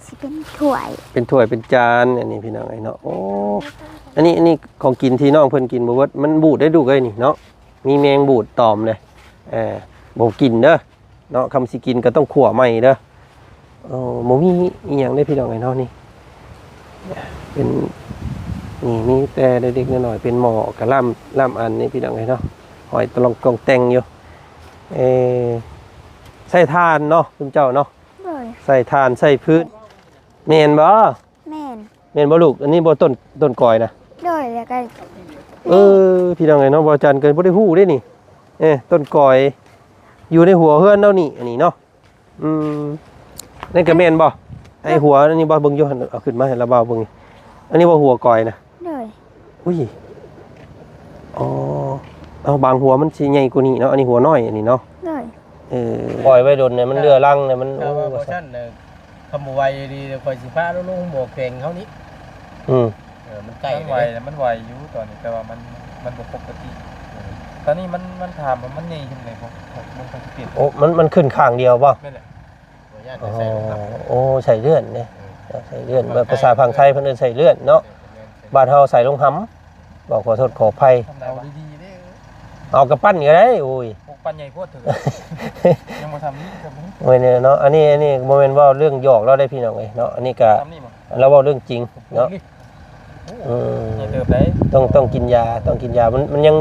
สิเป็นถ้วยเป็นจานอันนี้พี่น้องไอ้เนาะโอ้อันนี้ของกินที่น้องเพิ่นกินบ่เบิดมันบูดได้ดูกเลยนี่เนาะมีแมงบูดตอมเลยบ่กินเด้อเนาะคำสิกินก็ต้องขั่วใหม่เด้อบ่มีอีหยังได้พี่น้องไอ้เนาะนี่เป็นนี่มีแต่เด็กๆน้อยๆเป็นหม้อกะล่ำอันนี้พี่น้องไอ้เนาะหอยตะลองกองแต่งอยู่ใส่ทานเนาะคุณเจ้าเนาะใส่ทานใส่พื้นแม่นบ่แม่นบ่ลูกอันนี้บ่ต้นกอยนะโดยแล้วก็พี่น้องไอ้เนาะบ่จันเกินบ่ได้ฮู้เด้นี่ต้นกอยอยู่ในหัวเฮือนเนาะนี่อันนี้เนาะนั่นก็แม่นบ่ไอ้หัวอันนี้บ่เบิ่งอยู่หั่นเอาขึ้นมาให้ระบาเบิ่งอันนี้บ่หัวกอยนะโดยอุ้ยเอาบางหัวมันสิใหญ่กว่านี้เนาะอันนี้หัวน้อยอันนี้เนาะโดยปล่อยไว้ดนเนี่ยมันเรือรังเนี่ยมันโอ้ชั่นขโมยดีคอยสิฟ้าลุงบอกเพลงเขานี้มันใกล้ไวมันไวอยู่ตอนนี้แต่ว่ามันปกติตอนนี้มันถามมันนี่ขึ้นเลยมันต้องเปลี่ยนโอ้มันขึ้นข้างเดียวป่ะโอ้ใส่เลื่อนเนี่ยใส่เลื่อนภาษาพังไทยเพิ่นใส่เลื่อนเนาะบ้านเฮาใส่ลงหำบอกขอโทษขออภัยเอาดีๆเด้เอากระปั้นก็ได้โอ้ยปั้นใหญ่โพดเถอะยังมาทำนี่เนี่ยเนาะอันนี้โมเมนต์ว่าเรื่องหยอกเราได้พี่น้องเลยเนาะอันนี้ก็เราว่าเรื่องจริงเนาะต้องกินยามันยัง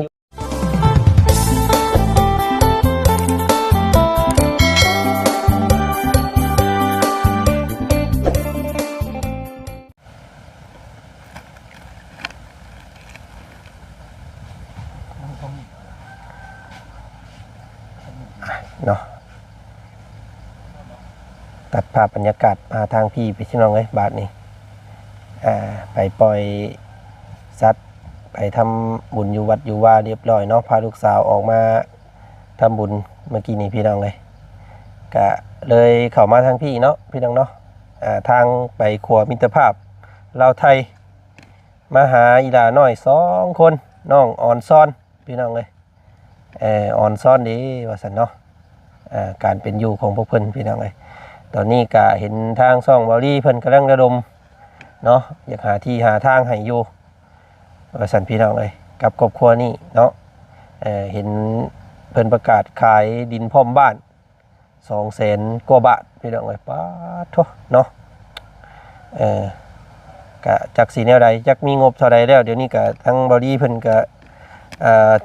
เนาะตัดภาพบรรยากาศมาทางพี่พี่น้องเลยบาทนี้ไปปล่อยสัตว์ไปทำบุญอยู่วัดอยู่ว่าเรียบร้อยเนาะพาลูกสาวออกมาทำบุญเมื่อกี้นี้พี่น้องเลยก็เลยเข้ามาทางพี่เนาะพี่น้องเนาะทางไปครัวมิตรภาพลาวไทยมาหาอีหลาน้อย2 คนน้องอ่อนซ้อนพี่น้องเลยอ่อนซ้อนดีว่าสันเนาะการเป็นอยู่ของพวกเพิ่นพี่น้องเลยตอนนี้ก็เห็นทางซ่องเบาลี่เพิ่นกำลังระดมเนาะอยากหาที่หาทางให้อยู่ว่าสันพี่น้องเลยกับครอบครัวนี่เนาะเห็นเพิ่นประกาศขายดินพร้อมบ้าน200,000 กว่าบาทพี่น้องเลยป๊าดโธ่เนาะก็จักสีแนวใดจักมีงบเท่าใดแล้วเดี๋ยวนี้ก็ทางเบาลี่เพิ่นก็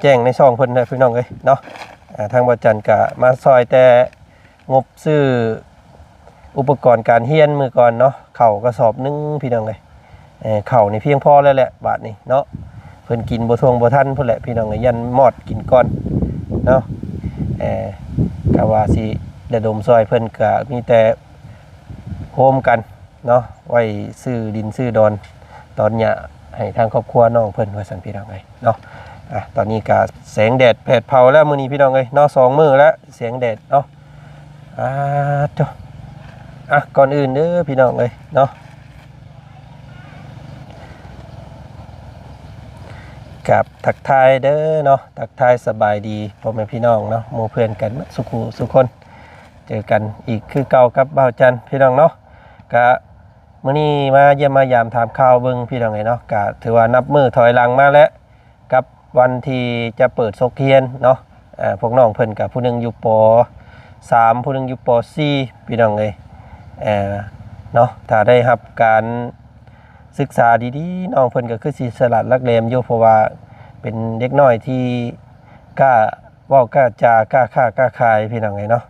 แจ้งในช่องเพิ่นนะพี่น้องเลยเนาะทางบ่จันก็มาซอยแต่งบซื้ออุปกรณ์การเฮียนมือก่อนเนาะเข่ากระสอบนึงพี่น้องเลยเข่านี่เพียงพอแล้วแหละบาทนี้เนาะเพิ่นกินบ่ทวงบ่ทันพุ่นแหละพี่น้องเลยยันมอดกินก่อนเนาะก็ว่าสิระดมซอยเพิ่นก็มีแต่โฮมกันเนาะไว้ซื้อดินซื้อดอนตอนเนี้ยให้ทางครอบครัวน้องเพิ่นว่าซั่นพี่น้องเลยเนาะตอนนี้ก็แสงแดดแผดเผาแล้วมื้อนี้พี่น้องเอ้ยเนาะ2 มื้อแล้วแสงแดดเนาะจ้ะก่อนอื่นเด้อพี่น้องเอ้ยเนาะกับทักทายเด้อเนาะทักทายสบายดีพ่อแม่พี่น้องเนาะหมู่เพื่อนกันสุขคนเจอกันอีกคือเก่ากับบ่าวจันพี่น้องเนาะก็มื้อนี้มาเยี่ยมมายามถามข่าวเบิ่งพี่น้องเอ้ยเนาะก็ถือว่านับมื้อถอยหลังมาแล้วกับวันที่จะเปิดโซเคียนเนาะพวกน้องเพิ่นกับผู้หนึ่งอยู่ป.3 ผู้หนึ่งอยู่ป.4 พี่น้องเลยเนาะถ้าได้รับการศึกษาดีๆน้องเพิ่นก็คือสิสลัดลักแหลมอยู่เพราะว่าเป็นเด็กน้อยที่กล้าเว้ากล้าจากล้าค้ากล้าขายพี่น้องเลยเนาะ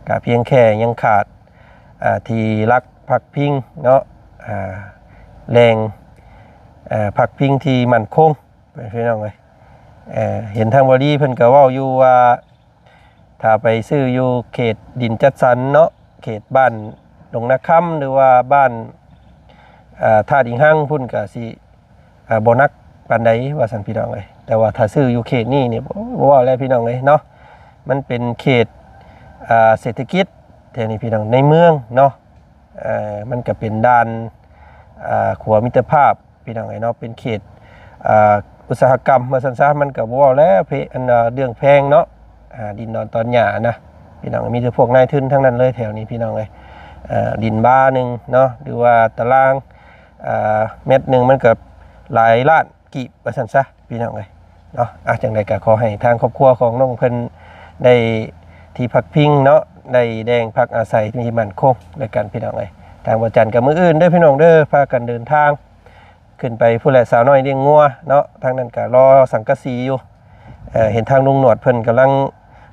ก็เพียงแค่ยังขาดที่รักพักพิงเนาะแรงพักพิงที่มั่นคงพี่น้องเลยเห็นทางบริเพิ่นก็เว้าอยู่ว่าถ้าไปซื้ออยู่เขตดินจัดสรรเนาะเขตบ้านดงนาค่ำหรือว่าบ้านท่าดิงหั่งพุ่นก็สิบ่นักปานใดว่าซั่นพี่น้องเลยแต่ว่าถ้าซื้ออยู่เขตนี้เนี่ยบ่ว่าแล้วพี่น้องเลยเนาะมันเป็นเขตเศรษฐกิจแถวนี้พี่น้องในเมืองเนาะมันก็เป็นด้านขัวมิตรภาพพี่น้องเนาะเป็นเขตอุตสาหกรรมมาสั้นๆมันก็บ่ว่าแล้วเรื่องแพงเนาะดินดอนตอนหญ้านะพี่น้องมีแต่พวกนายทุนทั้งนั้นเลยแถวนี้พี่น้องเลย ดินบ้าหนึ่งเนาะหรือว่าตารางเม็ดหนึ่งมันเกือบหลายล้านกีบว่าซั่นซะพี่น้องเอ้ยเนาะจังใดก็ขอให้ทางครอบครัวของน้องเพิ่นได้ที่พักพิงเนาะได้แดงพักอาศัยที่มั่นคงด้วยกันพี่น้องเอ้ยทางบ่จันทร์กับมื้ออื่นเด้อพี่น้องเด้อพากันเดินทางขึ้นไปผู้แลสาวน้อยเลี้ยงงัวเนาะทางนั้นก็รอสังกะสีอยู่เห็นทางลุงหนวดเพิ่นกำลัง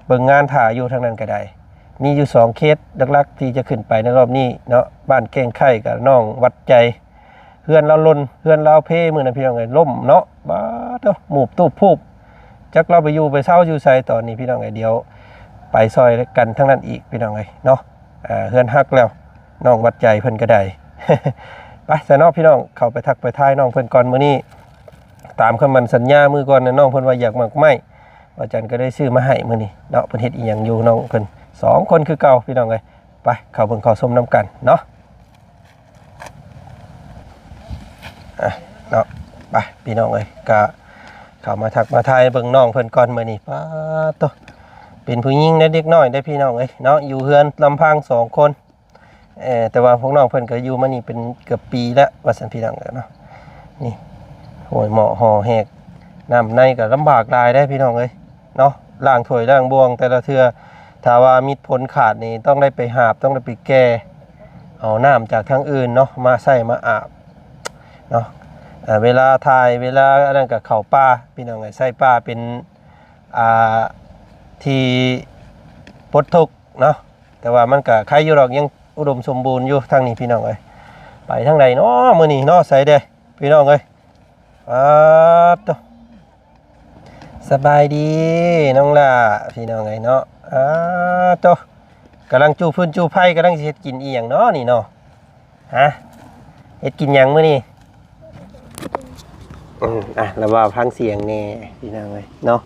เบิ่งงานถ่าอยู่ทางนั้นก็ได้มีอยู่2เคสหลักๆที่จะขึ้นไปในรอบนี้เนาะบ้านเก้งไข่กับน้องวัดใจเฮือนเราลนเฮือนเราเพมื้อนั้นพี่น้องเอ้ยล่มเนาะบ้าเด้อหมูบตูบพูบจักเราไปอยู่ไปเช่าอยู่ไสตอนนี้พี่น้องเอ้ยเดี๋ยวไปซอยกันทั้งนั้นอีกพี่น้องเอ้ยเนาะเฮือนฮักแล้วน้องวัดใจเพิ่นก็ได้ ไปซะเนาะพี่น้องเข้าไปทักไปทายน้องเพิ่นก่อนมื้อนี้ตามคำมันสัญญามื้อก่อนนะน้องเพิ่นว่าอยากมักไม้ว่าจันก็ได้ซื้อมาให้มื้อนี้เนาะเพิ่นเฮ็ดอีหยังอยู่น้องเพิ่น2คนคือเก่าพี่น้องเอ้ยไปเข้าเบิ่งเข้าชมนํกันเนาะเนาะไปพี่น้องเอ้ยก็เข้ามาทักมาทายเบิ่งน้องเพิ่นก่อนมื้อนี้ป๊าดโตเป็นผู้หญิงเด็กน้อยได้พี่น้องเอ้ยเนาะอยู่เฮือนลำพัง2คนแต่ว่าพวกน้องเพิ่นก็อยู่มานี่เป็นเกือบปีแล้วว่าซั่นพี่น้องเนาะนี่โหยเหมาะห่อแหกน้ำในก็ลำบากหลายได้พี่น้องเอ้ยเนาะล้างถ้วยล้างบวงแต่ละเทื่อถ้าว่ามีผลขาดนี่ต้องได้ไปหาบต้องได้ไปแก้เอาน้ำจากทางอื่นเนาะมาใส่มาอาบเนาะเวลาถ่ายเวลาอันนั้นก็เข้าป่าพี่น้องเอ้ยใส่ป่าเป็นที่ปลดทุกข์เนาะแต่ว่ามันก็ใครอยู่หรอกยังอุดมสมบูรณ์อยู่ทางนี้พี่น้องเอ้ยไปทางใดเนาะมื้อนี้เนาะใส่เด้พี่น้องเอ้ยตสบายดีน้องล่ะพี่น้องเอ้ยเนาะตกำลังจูพื้นจูไผ่กำลังสิเฮ็ดกินอีหยังเนาะนี่เนาะฮะเฮ็ดกินหยังมื้อนี้แล้วว่าฟังเสียงแน่พี่น้องเอ้ยเนาะ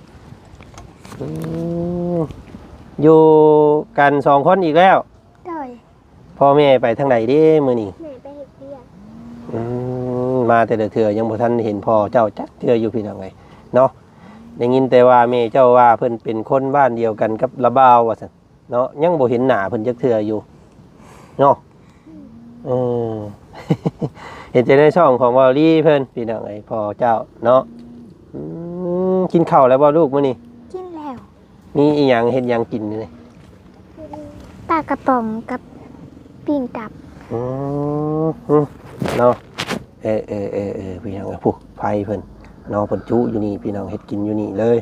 อยู่กัน2คนอีกแล้วพ่อแม่ไปทางไหนดิมื้อนี้แม่ไปเฮ็ดเวียกมาแต่ละเทื่อยังบ่ทันเห็นพ่อเจ้าจักเทื่ออยู่พี่น้องเอ้ยเนาะได้ยินแต่ว่าแม่เจ้าว่าเพิ่นเป็นคนบ้านเดียวกันกับละบ่าวว่าซั่นเนาะยังบ่เห็นหน้าเพิ่นจักเทื่ออยู่เนาะเห็นแต่ในช่องของวอลลี่เพิ่นพี่น้องเอ้ยพ่อเจ้าเนาะกินข้าวแล้วบ่ลูกมื้อนี้กินแล้วมีอีหยังเฮ็ดหยังกินนี่ปลากระป๋องกับปิ้งตับเนาะพี่น้องผู้ไฟเพิ่นเนาะเพิ่นจุอยู่นี่พี่น้องเฮ็ดกินอยู่นี่เลย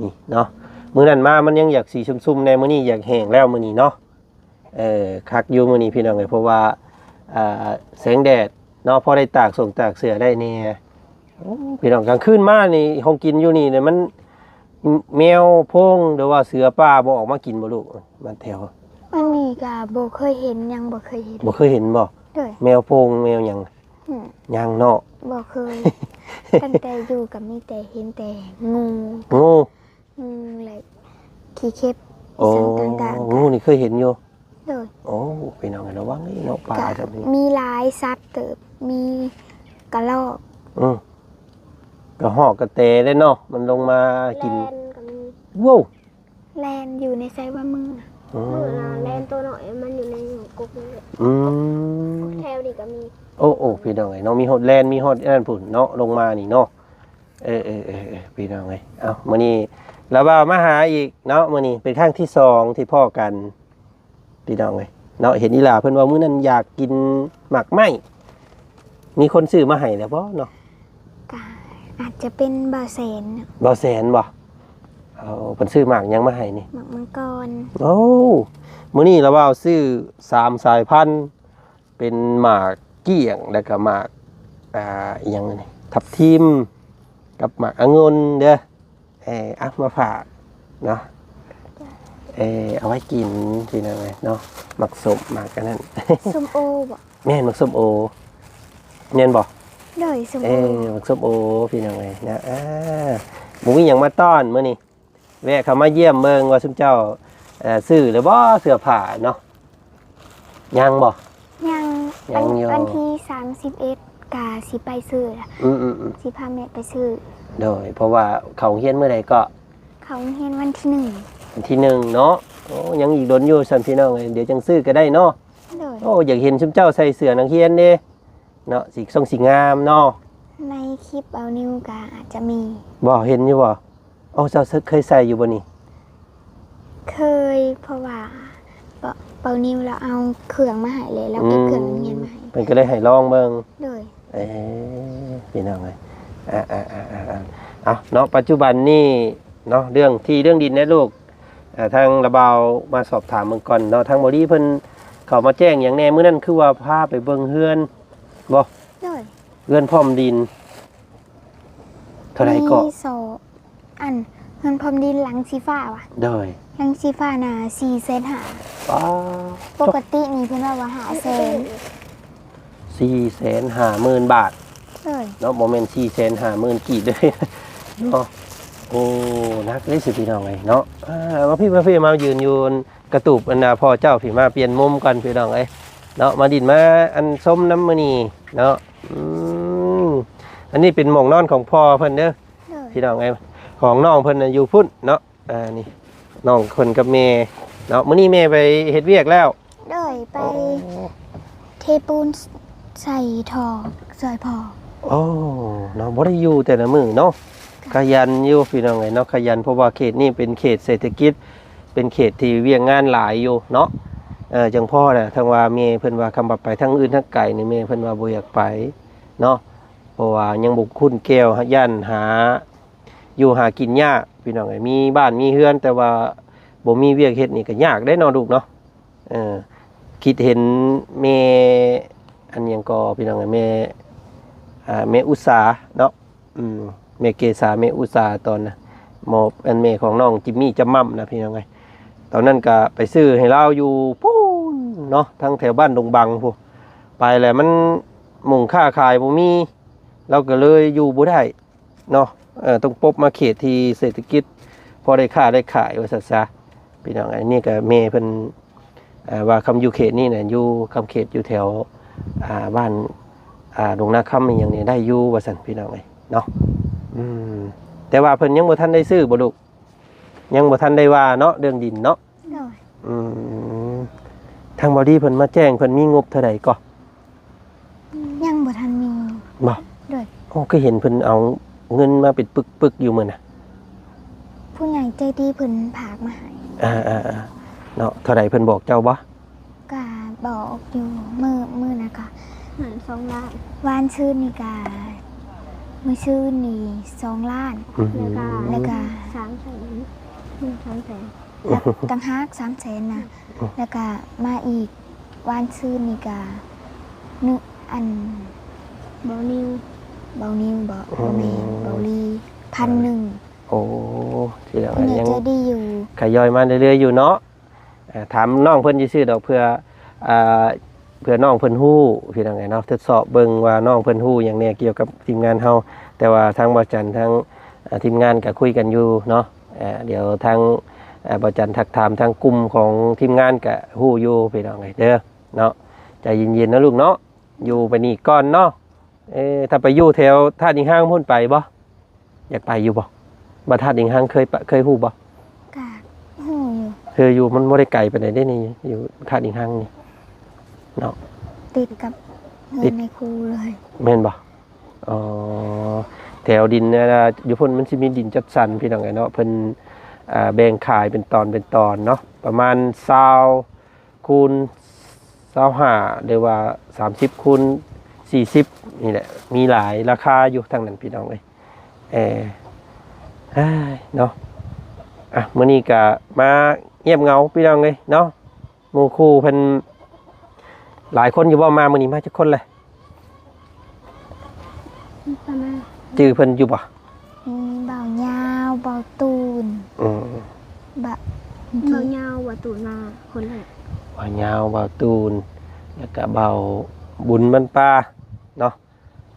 นี่เนาะมื้อนั้นมามันยังอยากสีซุ่มๆในมื้อนี้อยากแห้งแล้วมื้อนี้เนาะคักอยู่มื้อนี้พี่น้องเพราะว่าแสงแดดเนาะพอได้ตากส่งตากเสื้อได้แน่พี่น้องกลางคืนมานี่ห้องกินอยู่นี่เนี่ยมันแมวโพงหรือว่าเสือป่าบ่ออกมากินบ่ลูกมันแถวอันนี้ก็บ่เคยเห็นยังบ่เคยเห็นบ่เคยเห็นบ่แมวโพงแมวหยังยังเนาะบ่เคยตั้งแต่อยู่กับมีแต่เห็นแต่งูเลยขี้เข็บสัตว์ต่างๆงูนี่เคยเห็นอยู่เลยพี่น้องระวังนี่เนาะป่าจับนี่มีหลายสัตว์เติบมีกระรอกกระหอกกระเตได้เนาะมันลงมากินว้าวแลนอยู่ในไซว่ามือแลนตัวหน่อยมันอยู่ในกบนี่แถวนี่ก็มีโอ้พี่น้องเนาะมีฮอดแลนมีฮอดนั่นพุ่นเนาะลงมานี่เนาะพี่น้องเอามื้อนี้แล้วว่ามาหาอีกเนาะมื้อนี้เป็นครั้งที่2ที่พ่อกันพี่น้องเนาะเห็นอีหล่าเพิ่นว่ามื้อนั้นอยากกินหมากไหม้มีคนซื้อมาให้แล้วบ่เนาะอาจจะเป็นบ่อแสนบ่เพิ่นซื้อหมากยังมาให้นี่หมากมังกรมื้อนี้เราว่าซื้อ3สายพันธุ์เป็นหมากเกี้ยงแล้วก็หมากอีหยังนี่ทับทิมกับหมากองุ่นเด้อมาฝากเนาะเอาไว้กินพี่น้องเนาะหมักส้มหมักกันนั่นส้มโอบ่แม่นหมักส้มโอเนียนบ่เลยส้มโอหมักส้มโอพี่น้องนะหมูมีหยังมาต้อนมื้อนี้แวะเข้ามาเยี่ยมเมืองว่าซุมเจ้าซื้อหรือบ่เสื้อผ้าเนาะยังบ่ยังวันที่31กาสิไปซื้อล่ะสิพาแม่ไปซื้อโดยเพราะว่าเขาเฮียนเมื่อใดก็เขาเฮียนวันที่1เนาะยังอีกโดนอยู่ซั่นพี่น้องเดี๋ยวจังซื้อก็ได้เนาะ โอ้อยากเห็นชุมเจ้าใส่เสื้อนักเรียนเด้เนาะสีทรงสีงามเนาะ ในคลิปเอานิวก็อาจจะมี บ่เห็นอยู่บ่เอ้าเจ้าเคยใส่อยู่บ่นี่ เคยเพราะว่าเปานิวแล้วเอาเครื่องมาให้เลยแล้วเก็บเครื่องเงียนมาให้ เพิ่นก็เลยให้ลองเบิ่ง โดย พี่น้องเอ้ยเอาเนาะปัจจุบันนี่เนาะเรื่องที่เรื่องดินนะลูกทางระเบามาสอบถามเมืองก่อนเนาะทางบริเพิ่นเขามาแจ้งอย่างแน่มื้อนั้นคือว่าพาไปเบิ่งเฮือนบ่ โดย เฮือนพร้อมดินเท่าไหร่ก็ มีโซอันเงินพรมดินหลังสีฟ้าว่ะ โดย หลังสีฟ้าน่ะ4 เซนหา ป้า ปกตินี่เพิ่นว่า5 เซน 450,000 บาท โดย เนาะบ่แม่น450,000กีบเด้อเนาะโอ้นักเลยสิพี่น้องเอ้ยเนาะว่าพี่มายืนอยู่กระตูบอันน่ะพ่อเจ้าพี่มาเปลี่ยนมุมก่อนพี่น้องเอ้ยเนาะมาดินมาอันส้มน้ำมื้อนี้เนาะอันนี้เป็นหม่องนอนของพ่อเพิ่นเด้อ โดย พี่น้องเอ้ยของน้องเพิ่นน่ะอยู่พุ่นเนาะนี่น้องคนกับแม่เนาะมื้อนี้แม่ไปเฮ็ดเวียกแล้ว โดยไปเทปูนใส่ท่อซอยพอ โอ้เนาะบ่ได้อยู่แต่ละมื้อเนาะขยันอยู่พี่น้องเอ้ยเนาะขยันเพราะว่าเขตนี้เป็นเขตเศรษฐกิจเป็นเขตที่เวียงงานหลายอยู่เนาะจังพ่อน่ะทางว่าแม่เพิ่นว่าคำว่าไปทางอื่นทางไกลนี่แม่เพิ่นว่าบ่อยากไปเนาะเพราะว่ายังบ่คุ้นแก้วย่านหาอยู่หากินยากพี่น้องเอ้ยมีบ้านมีเฮือนแต่ว่าบ่มีเวียกเฮ็ดนี่ก็ยากได้เนาะลูกเนาะคิดเห็นแม่อันหยังก็พี่น้องเอ้ยแม่อุตสาเนาะแม่เกษาแม่อุตสาตอนน่ะหมออันแม่ของน้องจิมมี่จำม่ำนะพี่น้องเอ้ยตอนนั้นก็ไปซื้อให้เราอยู่ปูนเนาะทางแถวบ้านดงบังพูไปแล้วมันหมุ่งค่าขายบ่มีเราก็เลยอยู่บ่ได้เนาะต้องปบมาเขตที่เศรษฐกิจพอได้ค่าได้ขายว่าซั่นซะพี่น้องไอ้นี่ก็แม่เพิ่นว่าคำอยู่เขตนี่น่ะอยู่คำเขตอยู่แถวบ้านดงนาคำอีหยังนี่ได้อยู่ว่าซั่นพี่น้องเอ้ยเนาะแต่ว่าเพิ่นยังบ่ทันได้ซื้อบ่ลูกยังบ่ทันได้ว่าเนาะเรื่องดินเนาะ โดย ทางบอดี้เพิ่นมาแจ้งเพิ่นมีงบเท่าใดก็ ยังบ่ทันมี บ่ โดย โอ้ก็เห็นเพิ่นเอาเงินมาเป็นปึกๆอยู่มื้อน่ะ ผู้ใหญ่ใจดีเพิ่นผากมาให้ เนาะเท่าใดเพิ่นบอกเจ้าบ่ ก็บอกอยู่มื้อนะคะหัน2 ล้านวานชื่นนี่ก็มื้อชื่นนี่2 ล้านแล้วก็3 แสน3 แสนแล้วต่างหาก3 แสนนะแล้วก็มาอีกวานชื่นนี่ก็1 อันเบานิวบ่แม่นเบาลี1,000 โอ้ที่แล้ว ผู้ใหญ่ ยัง ใจดีอยู่ ขย่อยมาเรื่อยๆอยู่เนาะถามน้องเพิ่นซื่อๆดอกเพื่อน้องเพิ่นฮู้พี่น้องไงเนาะทดสอบเบิ่งว่าน้องเพิ่นฮู้หยังแน่เกี่ยวกับทีมงานเฮาแต่ว่าทางบ่จันทางทีมงานก็คุยกันอยู่เนาะเดี๋ยวทางบ่จันทักถามทางกลุ่มของทีมงานก็ฮู้อยู่พี่น้องไงเด้อเนาะใจเย็นๆนะลูกเนาะอยู่ไปนี่ก่อนเนาะถ้าไปอยู่แถวท่าดิงห้างพุ่นไปบ่อยากไปอยู่บ่บ่ท่าดิงห้างเคยฮู้บ่ กะหูอยู่ เคยอยู่มันบ่ได้ไกลไปไหนได้นี่อยู่ท่าดิงห้างนี่เนาะ ติดกับเงินในครูเลย แม่นบ่อ๋อแถวดินเนี่ยนะอยู่พุ่นมันสิมีดินจัดสรรพี่น้องไงเนาะเพิ่นแบ่งขายเป็นตอนเนาะประมาณ20คูณ25หรือว่า30คูณ40นี่แหละมีหลายราคาอยู่ทางนั้นพี่น้องเอ้ยเนาะมื้อนี้ก็มาเงียบเหงาพี่น้องเอ้ยเนาะหมู่คู่เพิ่นหลายคนอยู่บ่มามื้อนี้มาจักคนเลย ประมาณ จื้อเพิ่นอยู่บ่ มีเบายาวเบาตูนบะ เบายาวว่าตูนมาคนแรก บ่ยาวบ่ตูนแล้วก็เบาบุญมันป้าเนาะ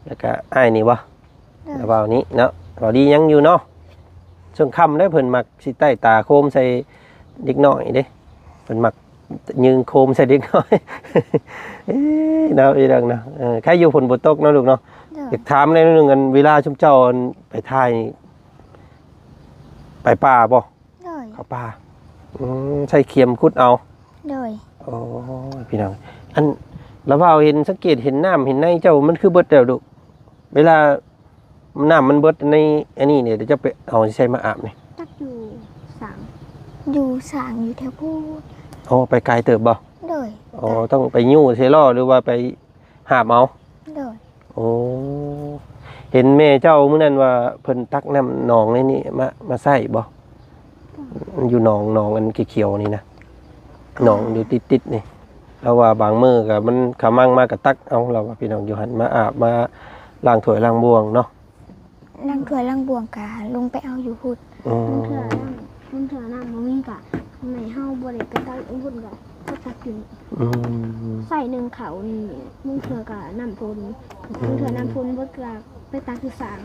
แล้วก็อ้ายนี่บ่แล้วเบานี้เนาะบ่ดียังอยู่เนาะช่วงค่ำได้เพิ่นมักสิใต้ตาโคมใส่เด็กน้อยเด้เพิ่นมักยืนโคมใส่เด็กน้อย เนาะอีดังเนาะใครอยู่ฝนบ่ตกเนาะลูกเนาะอยากถามในเรื่องกันเวลาชุมเจ้าไปถ่ายไปป่าบ่ โดย เข้าป่าใช้เข็มขุดเอา โดย โอ้พี่น้อง อันแล้วว่าเห็นสังเกตเห็นน้ำเห็นในเจ้ามันคือเบิดแล้วดุเวลาน้ำมันเบิดในอันนี้เนี่ยเดี๋ยวจะไปเอาใช้มาอาบนี่ ตักอยู่สาม อยู่สางอยู่แถวพูด โอ้ไปไกลเติบบ่ เลย อ๋อต้องไปยู่เซล่อหรือว่าไปหาบเอา เลย โอ้เห็นแม่เจ้ามื้อนั้นว่าเพิ่นตักน้ำหนองในนี่มาใส่บ่มันอยู่หนองอันเขียวๆนี่นะหนองอยู่ติดๆนี่เราว่าบางมื้อก็มันขมั่งมาก็ตักเอาเราว่าพี่น้องอยู่หั่นมาอาบมาล้างถ้วยล้างบวงเนาะ นั่งถ้วยล่างบวงกะลงไปเอาอยู่พุด มึงเถื่อน้ำบ่มีกะไหนเฮาบ่ได้ไปตักอุ่นกะก็ตักอยู่ อืม ใส่หนึ่งเขานี่มึงเถื่อกะน้ำพนมึงเถื่อน้ำพนบ่กะไปตักอยู่สาม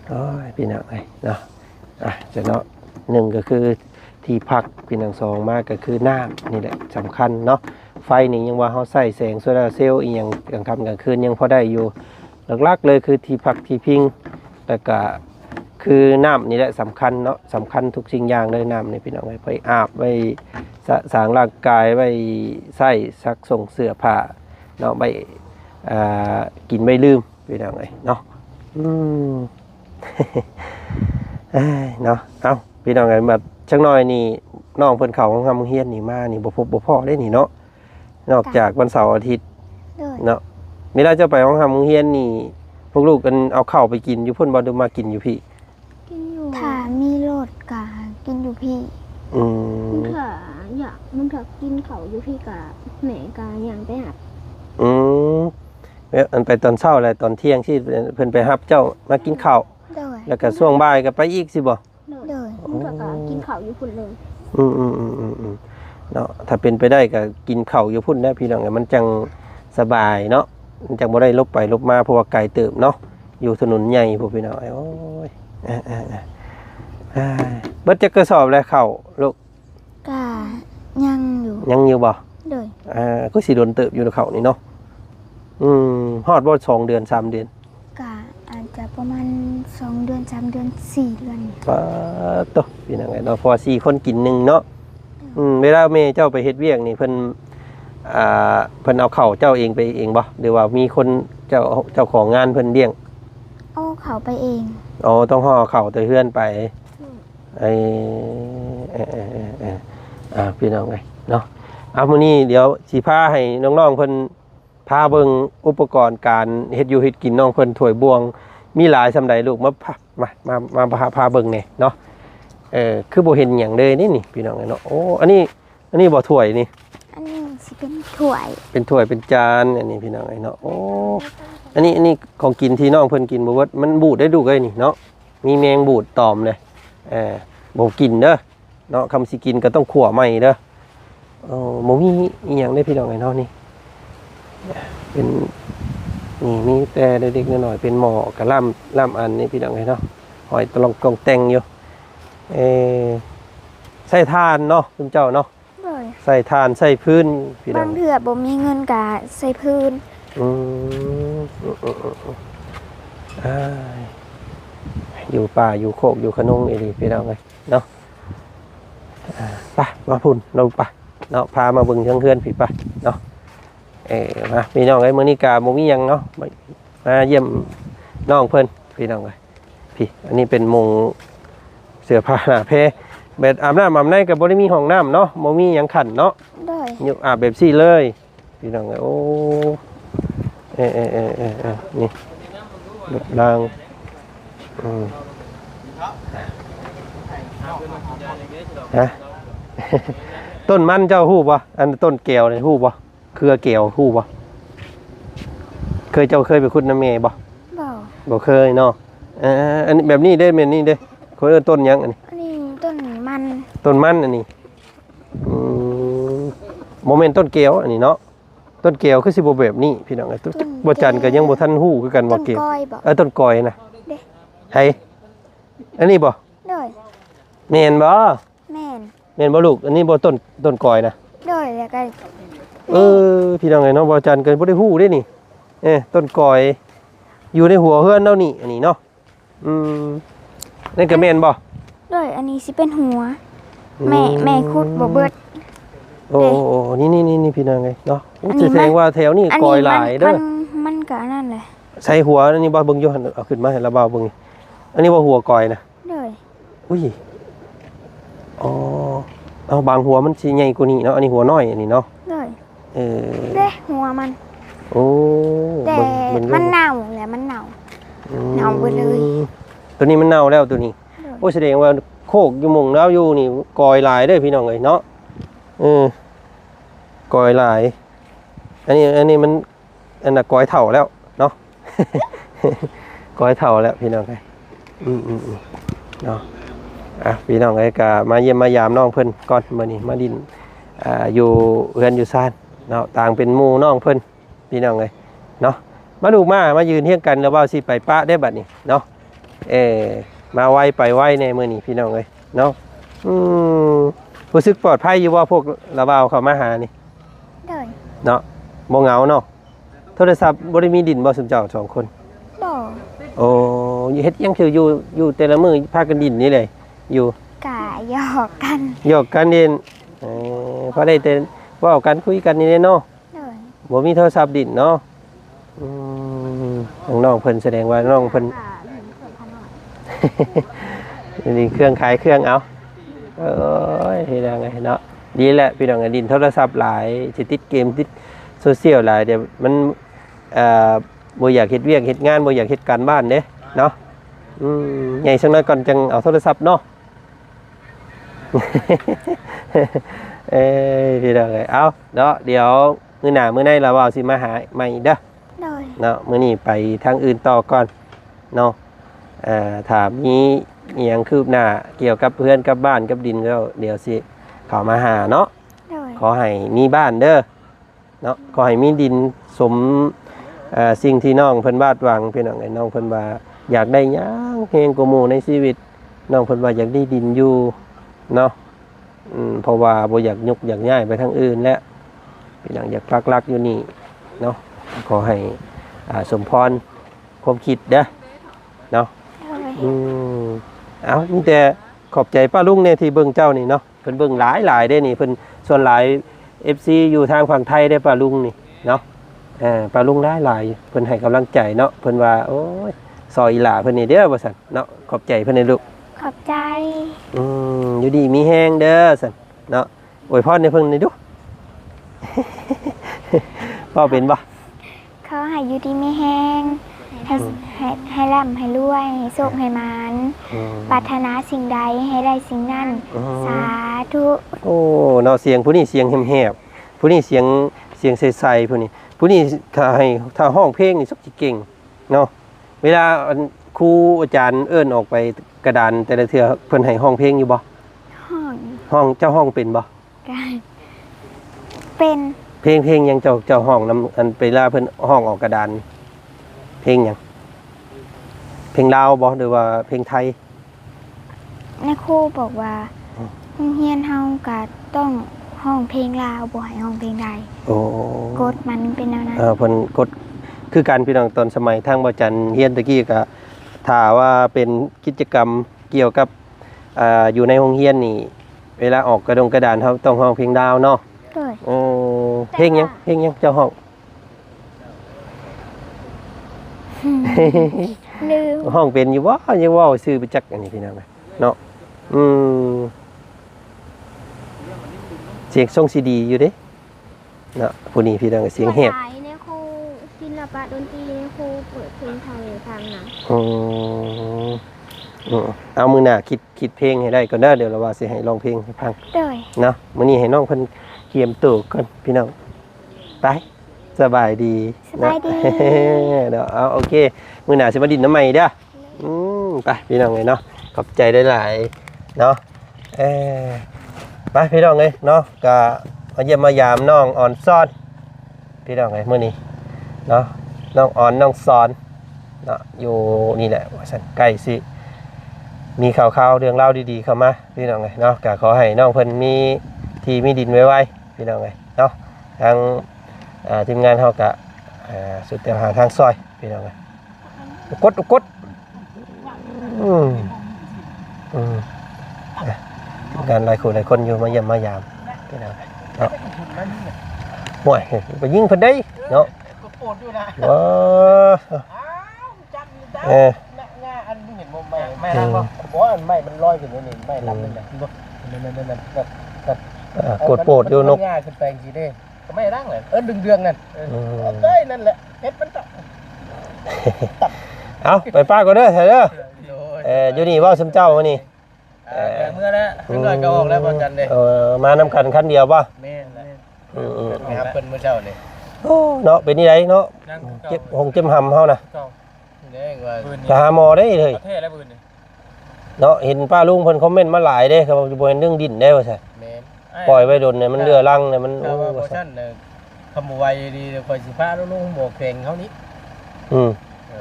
โอ้ยพี่น้องไอ้เนาะจะเนาะหนึ่งก็คือที่พักพี่น้องสองมากก็คือน้ำนี่แหละสำคัญเนาะไฟนี่ยังว่าเขาใส่แสงโซลาร์เซลล์อีกอย่างกลางค่ำกลางคืนยังพอได้อยู่หลักๆเลยคือที่พักที่พิงแต่ก็คือน้ำนี่แหละสำคัญเนาะสำคัญทุกสิ่งอย่างเลยน้ำนี่พี่น้องไปอาบไปสางร่างกายไปใส่ซักส่งเสื้อผ้าเนาะไปกินไม่ลืมพี่น้องเนาะเนาะเอาพี่น้องกันแบบชักน้อยนี่น้องเพิ่นเขาของคำเฮียนนี่มานี่บ่พบบ่พ่อได้นี่เนาะนอกจากวันเสาร์อาทิตย์ เลย เนาะเวลาจะไปของคำเฮียนนี่พวกลูกกันเอาข้าวไปกินอยู่เพิ่นบ่ได้มากินอยู่พี่ กินอยู่ ถ้ามีรถกะกินอยู่พี่ มึงเถื่อมึงเถื่อกินเขาอยู่พี่กะแหม่กะอย่างไปหับ อันไปตอนเช้าอะไรตอนเที่ยงที่เพิ่นไปรับเจ้ามากินข้าว เลย แล้วก็ช่วงบ่ายก็ไปอีกสิบ่ เลย มึงเถื่อกะกินเขาอยู่พุ่นเลย เนาะถ้าเป็นไปได้ก็กินข้าวอยู่พุ่นได้พี่น้องมันจังสบายเนาะมันจังบ่ได้ลบไปลบมาเพราะว่าไกลเติบเนาะอยู่ถนนใหญ่พวกพี่น้องโอ้ยเบิดจักกระสอบแล้วข้าวลูก กะยังอยู่ ยังอยู่บ่ เลย ก็สิโดนเติบอยู่ในข้าวนี่เนาะฮอดบ่2 เดือน3 เดือน กะอาจจะประมาณ2 เดือน3 เดือน4 เดือน ป้าโตพี่น้องเนาะพอ4 คนกินหนึงเนาะเวลาแม่เจ้าไปเฮ็ดเวียกนี่เพิ่นเอาข้าวเจ้าเองไปเองบ่หรือว่ามีคนเจ้าของงานเพิ่นเลี้ยง เอาเขาไปเอง อ๋อต้องห่อข้าวแต่เฮือนไปพี่น้องไงเนาะมื้อนี้เดี๋ยวสิพาให้น้องๆเพิ่นพาเบิ่งอุปกรณ์การเฮ็ดอยู่เฮ็ดกินน้องเพิ่นถ้วยบวงมีหลายสำใดลูกมาพาเบิ่งแหน่เนาะคือบ่เห็นหยังเลยนี่พี่น้องเนาะโอ้อันนี้บ่ถ้วยนี่ อันนี้สิเป็นถ้วย เป็นถ้วยเป็นจานอันนี้พี่น้องเนาะโอ้อันนี้ของกินที่น้องเพิ่นกินบ่เบิดมันบูดได้ดูกเอ้ยนี่เนาะมีแมงบูดตอมเลยบ่กินเด้อเนาะคำสิกินก็ต้องขั่วใหม่เด้อบ่มีอีหยังได้พี่น้องเนาะนี่เป็นนี่มีแต่เด็กๆน้อยๆเป็นหม้อกะล่ำอันนี้พี่น้องเนาะหอยตะลองกองแต่งอยู่ใส่ทานเนาะคุณเจ้าเนาะ เลย ใส่ทานใส่พื้นพี่น้ บา อง งเถื่อบ่มีเงินกะใส่พื้น อยู่ป่าอยู่โคกอยู่ขนงอีพี่น้องเลยเนาะไปมาพุ่นเราไปเนาะพามาเบิ่งเฮือนพี่ไปเนาะมาพี่น้องไอ้มื้อนี้กาบ่มีหยังเนาะมาเยี่ยมน้องเพิ่นพี่น้องเลยพี่อันนี้เป็นมุงเสื้อผ้าหน้าเพเบ็ดอาบน้ำอาบในก็บ่ได้มีห้องน้ำเนาะบ่มีหยังขันเนาะ เลย อยู่อาบแบบซี่เลยพี่น้องโอ้นี่รถรางฮะ ต้นมันเจ้าฮู้บ่อันต้นแก้วนี่ฮู้บ่เครือแก้วฮู้บ่เคยไปขุดน้ำแม่บ่ บ่ เคยเนาะอันนี้แบบนี้ได้แม่นนี่เด้เขาเอิ้นต้นหยังอันนี้ อันนี้ต้นมัน ต้นมันอันนี้โมเมนต์ต้นเกลียวอันนี้เนาะต้นเกลียวคือสิบ่แบบนี้พี่น้องไอ้บ่จันก็ยังบ่ทันฮู้คือกันว่าเกลียว ก้อยบ่ ต้นกอยนะ เด้ ไผอันนี้บ่ เลย แม่นบ่ แม่น แม่นบ่ลูกอันนี้บ่ต้นกอยนะ เลยแล้วก็ พี่น้องไอ้เนาะบ่จันก็บ่ได้ฮู้เด้นี่ต้นกอยอยู่ในหัวเฮือนเนาะนี่อันนี้เนาะนั่นก็แม่นบ่ เลยอันนี้สิเป็นหัวแม่ขุดบ่เบิด โอ้นี่พี่น้องไงเนาะจะแสดงว่าแถวนี้กอยหลายเด้อ มันก็นั่นแหละ ใส่หัวอันนี้บ่เบิ่งอยู่หั่นเอาขึ้นมาให้ระเบาเบิ่งอันนี้บ่หัวกอยนะ เลย อุ้ยอ๋อเอาบางหัวมันสิใหญ่กว่านี้เนาะอันนี้หัวน้อยอันนี้เนาะ เลย เออ เด้หัวมัน โอ้ แต่ เบิ่ง มันเน่าแหละมันเน่า เน่าไปเลย ตัวนี้มันเน่าแล้วตัวนี้โอ้แสดงว่าโคกอยู่หม่องแล้วอยู่นี่กอยหลายเด้อพี่น้องเอ้ยเนาะกอยหลายอันนี้มันอันน่ะกอยเฒ่าแล้วเนาะ กอยเฒ่าแล้วพี่น้องเอ้ยเนาะพี่น้องเอ้ยก็มาเยี่ยมมายามน้องเพิ่นก่อนมื้อนี้มาดินอยู่เฮือนอยู่ซ่านเนาะต่างเป็นหมู่น้องเพิ่นพี่น้องเอ้ยเนาะมาดูมายืนเฮียงกันแล้วว่าสิไปปะได้บัดนี้เนาะมาไวไปไวในมื้อนี้พี่น้องเอ้ยเนาะรู้สึกปลอดภัยอยู่ว่าพวกระบาวเข้ามาหานี่ เลย เนาะบ่เหงาเนาะโทรศัพท์บ่ได้มีดินบ่ซุมเจ้า2คน บ่ โอ้เฮ็ดยังคืออยู่แต่ละมื้อพากันดินนี่เลยอยู่ กะหยอกกัน หยอกกันดินพอได้แต่เว้ากันคุยกันนี่เนาะ เลย บ่มีโทรศัพท์ดินเนาะน้องเพิ่นแสดงว่าน้องเพิ่น นี่เครื่องขายเครื่องเอาโอ้ยพี่น้องไงเนาะดีแหละพี่น้องดินโทรศัพท์หลายสิติดเกมติดโซเชียลหลายเดี๋ยวมันบ่อยากเฮ็ดเวียกเฮ็ดงานบ่อยากเฮ็ดการบ้านเด้เนาะใหญ่สักหน่อยก่อนจังเอาโทรศัพท์เนาะ พี่น้องเอ้ยเอาเนาะเดี๋ยวมื้อหน้ามื้อในเราเอาสิมาหาใหม่เด้อ เลย เนาะมื้อนี้ไปทางอื่นต่อก่อนเนาะถามนี้อหยังคืบหน้าเกี่ยวกับเพื่อนกับบ้านกับดินก็เดี๋ยวสิเข้ามาหาเนาะ เลย ขอให้มีบ้านเด้อเนาะขอให้มีดินสมสิ่งที่น้องเพิ่นวาดหวังพี่น้องไอ้น้องเพิ่นว่าอยากได้หยังเฮงกว่าหมู่ในชีวิตน้องเพิ่นว่าอยากได้ดินอยู่เนาะเพราะว่าบ่อยากยกอยากย้ายไปทางอื่นแล้วพี่น้องอยากปักหลักอยู่นี่เนาะขอให้สมพรความคิดเด้อเนาะ เลย เอานี่แต่ขอบใจป้าลุงเนี่ยที่เบิ่งเจ้านี่เนาะเพิ่นเบิ่งหลายได้นี่เพิ่นส่วนหลาย FC อยู่ทางฝั่งไทยได้ป้าลุงนี่เนาะป้าลุงหลายเพิ่นให้กำลังใจเนาะเพิ่นว่าโอ้ยซอยอีหล่าเพิ่นนี่เด้อว่าซั่นเนาะขอบใจเพิ่นนี่ลูก ขอบใจ อยู่ดีมีแฮงเด้อซั่นเนาะอวยพรให้เพิ่นนี่ดู พ่อเป็นบ่ เขาให้อยู่ดีไม่แห้งให้ร่ำให้รวยให้โชคให้หมานปรารถนาสิ่งใดให้ได้สิ่งนั้นสาธุ โอ้เนาะเสียงผู้นี้เสียงแหบๆผู้นี้เสียงใสๆผู้นี้ถ้าห้องเพลงนี่สักสิเก่งเนาะเวลาครูอาจารย์เอิ้นออกไปกระดานแต่ละเทื่อเพิ่นให้ห้องเพลงอยู่บ่ ห้อง เจ้าห้องเป็นบ่ กันเป็น เพลงยังเจ้าห้องนำอันไปลาเพิ่นห้องออกกระดานเพลงหยังเพลงลาวบ่หรือว่าเพลงไทย ในครูบอกว่าโรงเรียนเฮาก็ต้องห้องเพลงลาวบ่ให้ห้องเพลงใด โอ้ กฎมันเป็นแนวนั้น เพิ่นกดคือการพี่น้องตอนสมัยทางบ่จันเฮียนตะกี้ก็ถ้าว่าเป็นกิจกรรมเกี่ยวกับอยู่ในโรงเรียนนี่เวลาออกกระดานเฮาต้องห้องเพลงดาวเนาะ เลย เพลงยังเจ้าห้อง ลืม ห้องเป็นอยู่บ่ยังเว้าซื่อไปจักอันนี้พี่น้องเนาะเสียงทรงซีดีอยู่เด้เนาะผู้นี้พี่น้องเสียงแหบ ภาษาในครูศิลปะดนตรีในครูเปิดเพลงไทยทางหนัง เอามือหน้าคิดเพลงให้ได้ก่อนเด้อเดี๋ยวเราว่าสิให้ร้องเพลงให้ฟัง เลย เนาะมื้อนี้ให้น้องเพิ่นเกียมตู่ก่อนพี่น้องไปสบายดี สบายดี เดี๋ยวเอาโอเคมื้อหน้าสิมาดินน้ำใหม่เด้อไปพี่น้องเอ้ยเนาะขอบใจได้หลายเนาะไปพี่น้องเอ้ยเนาะก็มาเยี่ยมมายามน้องอ่อนซ้อนพี่น้องเอ้ยมื้อนี้เนาะน้องอ่อนน้องซ้อนเนาะอยู่นี่แหละว่าซั่นใกล้สิมีข่าวๆเรื่องเล่าดีๆเข้ามาพี่น้องเอ้ยเนาะก็ขอให้น้องเพิ่นมีที่มีดินไว้พี่น้องเอ้ยเนาะทางทีมงานเฮาก็สุดแต่หาทางซอยพี่น้องเอ้ยกดการหลายคนอยู่มาเยี่ยมมายามพี่น้องเอ้ย ห่วยไปยิงเพิ่นได้เนาะ ก็โปรดอยู่นะ ว้า จับง่าอันเห็นบ่ไม่รังบ่บ่อันไม่มันลอยขึ้นนี่ไม่รับนั่นน่ะนั่นกดโปรดอยู่นก ง่าขึ้นแปลงสิเด้ก็ไม่รังเลยเดืองนั่นเอ้ยนั่นแหละเฮ็ดมันต เอาไปป้าก่อนเด้อเถอะเด้ออยู่นี่เว้าซึมเจ้ามื้อนี้ เมื่อแล้วขึ้นหน่อยก็ออกแล้วบ่จันเด้ มานำกันคันเดียวป่ะ แม่นแล้วครับเพิ่นมื้อเช้านี่ โอ้เนาะเป็นนี่ไดเนาะเจ็บหงเจ็บหำเฮานะ เด้ว่า ไปหาหมอได้เลย ประเทศแล้วปืนนี่ เนาะเห็นป้าลุงเพิ่นคอมเมนต์มาหลายเด้เขาบอกจะบ่เห็นเรื่องดินได้ว่าซั่น แม่น ปล่อยไว้ดนเนี่ยมันเรือรังเนี่ยมัน ถ้าว่าบ่ซั่นน่ะคำไวดีค่อยสิพาลุงบ่แข่งเฮานี้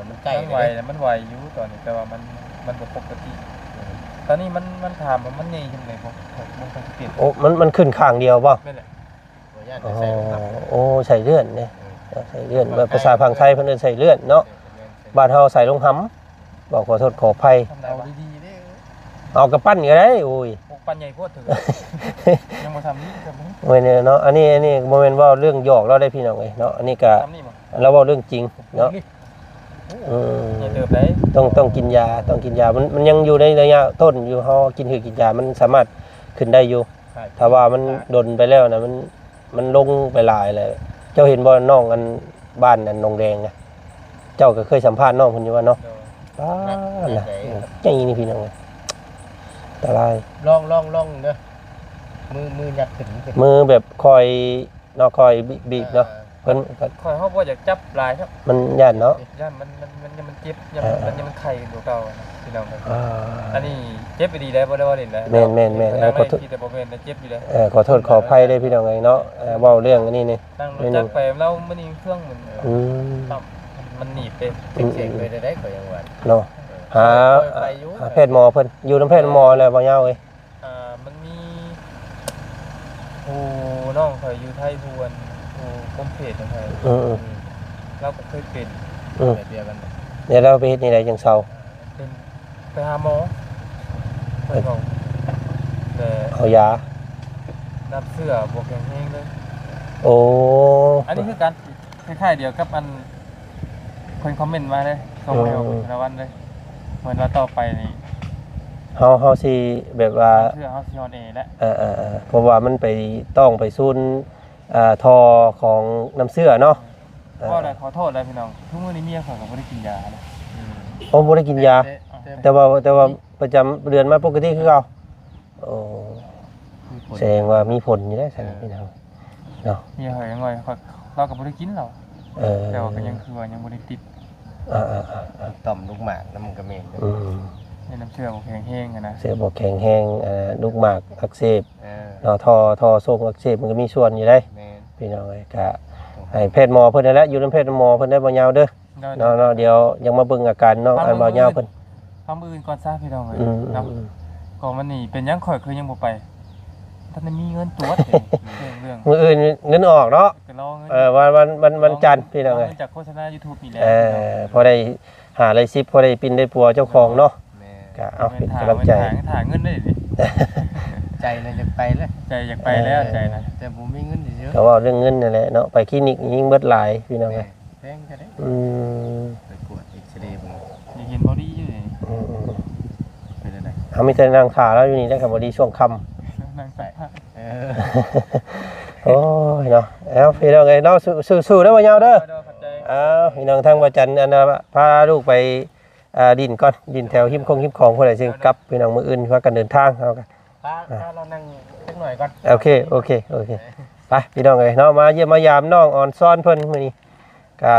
มันใกล้ไวแล้วมันไวอยู่ตอนนี้แต่ว่ามันบ่ปกติตอนนี้มันถามว่ามันใหญ่ขึ้นเลยบ่มันต้องเปลี่ยน โอ้มันขึ้นข้างเดียวป่ะ แม่นแหละบ่ย่าน อ๋อ ใส่ครับ โอ้ใส่เลื่อนเนี่ยใส่เลื่อนภาษาพังไทยเพิ่นเอิ้นใส่เลื่อนเนาะบ้านเฮาใส่ลงหำบอกขอโทษขออภัย เอาดีๆเด้ เอากระปั้นก็ได้โอ้ย พวกปันใหญ่โพดถึงยังบ่ทำนี้ทำนี้ โอ้ยเนี่ยเนาะอันนี้บ่แม่นว่าเรื่องหยอกเราได้พี่น้องเอ้ยเนาะอันนี้ก็ ทำนี่บ่ เราเว้าเรื่องจริงเนาะ อย่าเติบได้ ต้องกินยามันยังอยู่ในระยะต้นอยู่เฮากินกินยามันสามารถขึ้นได้อยู่ถ้าว่ามันดนไปแล้วนะมันลงไปหลายเลยเจ้าเห็นบ่น้องอันบ้านอันนงแดงนะเจ้าก็เคยสัมภาษณ์น้องเพิ่นอยู่ว่าเนาะป้าน่ะอย่างนี้นี่พี่น้องเอ้ยตะลาย ลองเด้อมือยัดขึ้น มือแบบคอยเนาะคอยบีบเนาะเพิ่นก็ คอยเฮาบ่อยากจับหลายครับ มันย่านเนาะ ย่านมันเจ็บมันไข้ตัวเก่าพี่น้อง อันนี้เจ็บไปดีได้บ่ได้ว่าเล่นแล้ว แม่นขอโทษ แต่บ่แม่นเจ็บอยู่แล้ว ขอโทษขออภัยด้วยพี่น้องเอ้ยเนาะเว้าเรื่องอันนี้นี่ ตั้งจักไปเรามันนี่เครื่องมันหนีบไปเจ๋งๆเลยได้ก็ยังว่า เนาะหาแพทย์หมอเพิ่นอยู่นำแพทย์หมอแล้วบ่ยาวเอ้ย มันมีผู้น้องเคยอยู่ไทยผู้กรมเพจของไทยเราก็เคยเป็นแบบเดียวกัน เดี๋ยวเราไปเฮ็ดนี่ได้จังเซา เป็นไปหาหมอไปบอกแต่ เอายา น้ำเสื้อบวกแห้งๆเลย โอ้ อันนี้คือการคล้ายๆเดียวกับอันคนคอมเมนต์มาเลยส่งมาเอาละวันเลยเหมือนว่าต่อไปนี่ เฮาสิแบบว่า เสื้อเฮาสิออนเอแล้ว เพราะว่ามันไปต้องไปซูนทอของน้ำเสื้อเนาะ ก็เลยขอโทษเลยพี่น้องทุกมื้อนี้เมียข่อยก็บ่ได้กินยาเลย โอ้บ่ได้กินยาแต่ว่าประจำเดือนมาปกติคือเก่าโอ้แสดงว่ามีผลอยู่ได้ซั่นพี่น้องเนาะ เมียข่อยยังไงเราก็บ่ได้กินหรอกแต่ว่าก็ยังคือว่ายังบ่ได้ติดต่อมลูกหมากน้ำมันก็แม่นในน้ำเชื่อบ่แข็งแห้งนะเสื้อบ่แข็งแห้งลูกหมากอักเสบเนาะทอทรงอักเสบมันก็มีส่วนอยู่ได้พี่น้องเอ้ยก็ให้แพทย์หมอเพิ่นนั่นแหละอยู่นำแพทย์หมอเพิ่นได้บ่ยาวเด้อเนาะเดี๋ยวยังมาเบิ่งอาการน้องอันบ่ยาวเพิ่น ทำอื่นก่อนซะพี่น้องเอ้ยเนาะก่อนมันนี่เป็นยังข่อยคือยังบ่ไปท่านมีเงินตรวจเรื่อง มื้ออื่นเงินออกเนาะวันจันทร์พี่น้องเอ้ย จากโฆษณา YouTube นี่แหละ พอได้หาอะไรซิปพอได้ปินได้ปัวเจ้าของเนาะก็เอาเป็นกำลังใจ ถ่ายเงินได้ดิ ใจเลยอยากไปเลย ใจอยากไปแล้วใจนะ แต่ผมมีเงินเยอะ ก็ว่าเรื่องเงินนั่นแหละเนาะไปคลินิกยิ่งเบิดหลายพี่น้องเอ้ย แพงจะได้ ไป กวดอีกเดย์ผม อยากเห็นบอดี้อยู่นี่ เป็นอะไร เอามีแต่นางขาแล้วอยู่นี่ได้ครับบ่ดีช่วงค่ำ นั่งใส่ โอ้ยเนาะเอาพี่น้องเอ้ยเนาะสู้ๆเด้อบ่ยาวเด้อพี่น้องทางว่าจันทร์อันน่ะพาลูกไปดินก่อนดินแถวหิมของพุ่นน่ะสิกลับพี่น้องมื้ออื่นว่ากันเดินทางเอากัน เรานั่งสักหน่อยก่อน โอเคไปพี่น้องเอ้ยเนาะมาเยี่ยมมายามน้องอ่อนซ้อนเพิ่นมื้อนี้ก็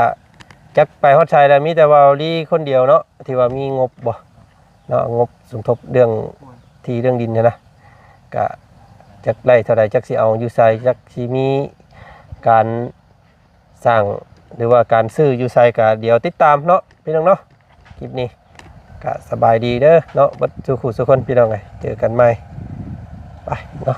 จักไปฮอดชัยแล้วมีแต่ว่าลีคนเดียวเนาะที่ว่ามีงบบ่เนาะงบสมทบเรื่องที่เรื่องดินนะก็จักไร่เท่าใดจักสิเอาอยู่ไสจักสิมีการสร้างหรือว่าการซื้ออยู่ไสก็เดี๋ยวติดตามเนาะพี่น้องเนาะคลิปนี้ก็สบายดีเด้อเนาะบัดทุกคนพี่น้องเอ้ยเจอกันใหม่ไปเนาะ